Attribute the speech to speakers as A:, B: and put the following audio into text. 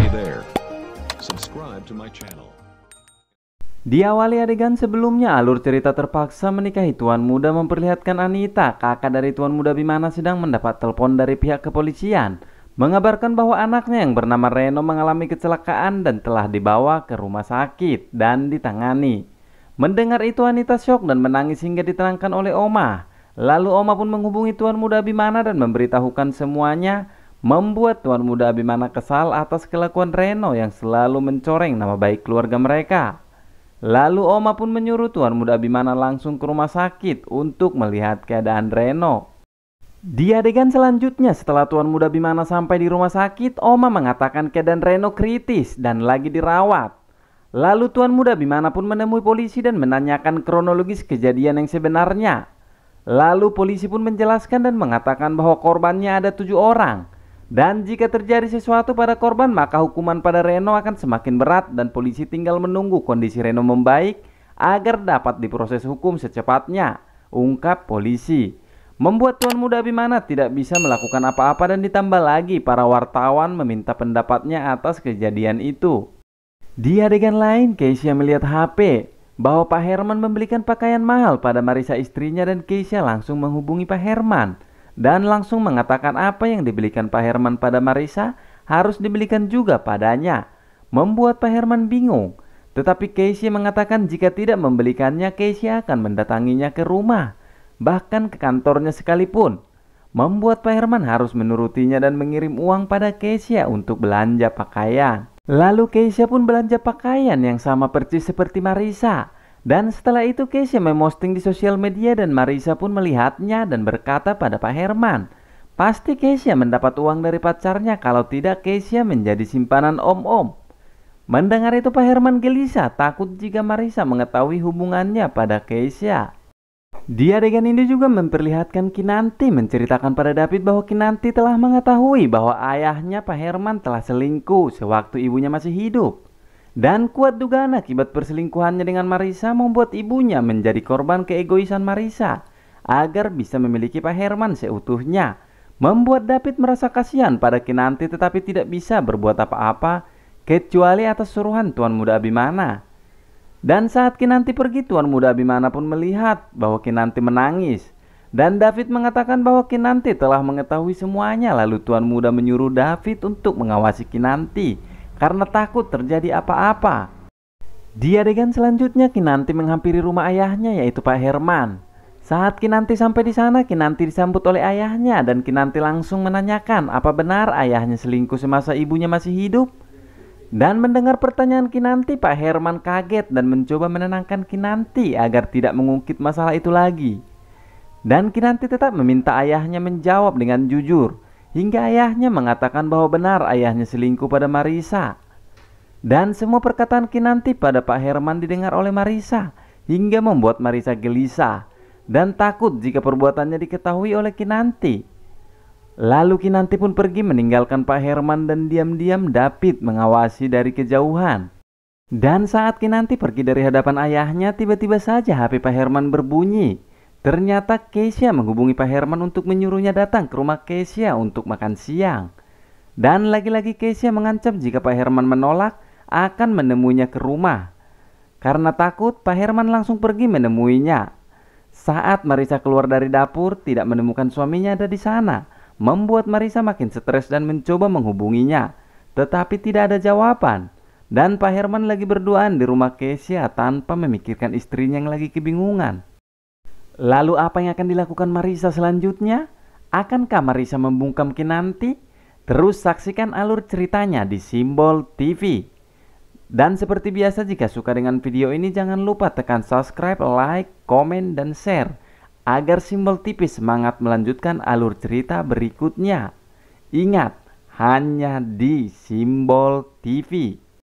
A: Hey there. Subscribe to my channel.
B: Diawali adegan sebelumnya, alur cerita terpaksa menikahi tuan muda memperlihatkan Anita, kakak dari tuan muda Bimana, sedang mendapat telepon dari pihak kepolisian mengabarkan bahwa anaknya yang bernama Reno mengalami kecelakaan dan telah dibawa ke rumah sakit dan ditangani. Mendengar itu Anita syok dan menangis hingga ditenangkan oleh Oma. Lalu Oma pun menghubungi tuan muda Bimana dan memberitahukan semuanya, membuat tuan muda Bimana kesal atas kelakuan Reno yang selalu mencoreng nama baik keluarga mereka. Lalu Oma pun menyuruh tuan muda Bimana langsung ke rumah sakit untuk melihat keadaan Reno. Di adegan selanjutnya, setelah tuan muda Bimana sampai di rumah sakit, Oma mengatakan keadaan Reno kritis dan lagi dirawat. Lalu tuan muda Bimana pun menemui polisi dan menanyakan kronologis kejadian yang sebenarnya. Lalu polisi pun menjelaskan dan mengatakan bahwa korbannya ada 7 orang. Dan jika terjadi sesuatu pada korban, maka hukuman pada Reno akan semakin berat dan polisi tinggal menunggu kondisi Reno membaik agar dapat diproses hukum secepatnya, ungkap polisi. Membuat tuan muda Bimana tidak bisa melakukan apa-apa dan ditambah lagi para wartawan meminta pendapatnya atas kejadian itu. Di adegan lain, Keisha melihat HP bahwa Pak Herman membelikan pakaian mahal pada Marissa istrinya dan Keisha langsung menghubungi Pak Herman dan langsung mengatakan apa yang dibelikan Pak Herman pada Marissa harus dibelikan juga padanya. Membuat Pak Herman bingung, tetapi Keisha mengatakan jika tidak membelikannya, Keisha akan mendatanginya ke rumah, bahkan ke kantornya sekalipun. Membuat Pak Herman harus menurutinya dan mengirim uang pada Keisha untuk belanja pakaian. Lalu Keisha pun belanja pakaian yang sama persis seperti Marissa. Dan setelah itu Keisha memposting di sosial media dan Marissa pun melihatnya dan berkata pada Pak Herman, pasti Keisha mendapat uang dari pacarnya, kalau tidak Keisha menjadi simpanan om-om. Mendengar itu Pak Herman gelisah, takut jika Marissa mengetahui hubungannya pada Keisha. Di adegan ini juga memperlihatkan Kinanti menceritakan pada David bahwa Kinanti telah mengetahui bahwa ayahnya Pak Herman telah selingkuh sewaktu ibunya masih hidup. Dan kuat dugaan akibat perselingkuhannya dengan Marissa membuat ibunya menjadi korban keegoisan Marissa agar bisa memiliki Pak Herman seutuhnya. Membuat David merasa kasihan pada Kinanti tetapi tidak bisa berbuat apa-apa kecuali atas suruhan tuan muda Bimana. Dan saat Kinanti pergi, tuan muda Bimana pun melihat bahwa Kinanti menangis. Dan David mengatakan bahwa Kinanti telah mengetahui semuanya. Lalu tuan muda menyuruh David untuk mengawasi Kinanti karena takut terjadi apa-apa. Di adegan selanjutnya, Kinanti menghampiri rumah ayahnya yaitu Pak Herman. Saat Kinanti sampai di sana, Kinanti disambut oleh ayahnya dan Kinanti langsung menanyakan apa benar ayahnya selingkuh semasa ibunya masih hidup. Dan mendengar pertanyaan Kinanti, Pak Herman kaget dan mencoba menenangkan Kinanti agar tidak mengungkit masalah itu lagi. Dan Kinanti tetap meminta ayahnya menjawab dengan jujur, hingga ayahnya mengatakan bahwa benar ayahnya selingkuh pada Marissa. Dan semua perkataan Kinanti pada Pak Herman didengar oleh Marissa, hingga membuat Marissa gelisah dan takut jika perbuatannya diketahui oleh Kinanti. Lalu Kinanti pun pergi meninggalkan Pak Herman dan diam-diam David mengawasi dari kejauhan. Dan saat Kinanti pergi dari hadapan ayahnya, tiba-tiba saja HP Pak Herman berbunyi. Ternyata Keisha menghubungi Pak Herman untuk menyuruhnya datang ke rumah Keisha untuk makan siang. Dan lagi-lagi Keisha mengancam jika Pak Herman menolak akan menemuinya ke rumah. Karena takut, Pak Herman langsung pergi menemuinya. Saat Marissa keluar dari dapur, tidak menemukan suaminya ada di sana, membuat Marissa makin stres dan mencoba menghubunginya, tetapi tidak ada jawaban. Dan Pak Herman lagi berduaan di rumah Keisha tanpa memikirkan istrinya yang lagi kebingungan. Lalu apa yang akan dilakukan Marissa selanjutnya? Akankah Marissa membungkam Kinanti? Terus saksikan alur ceritanya di Simbol TV. Dan seperti biasa, jika suka dengan video ini jangan lupa tekan subscribe, like, komen, dan share agar Simbol TV semangat melanjutkan alur cerita berikutnya. Ingat, hanya di Simbol TV.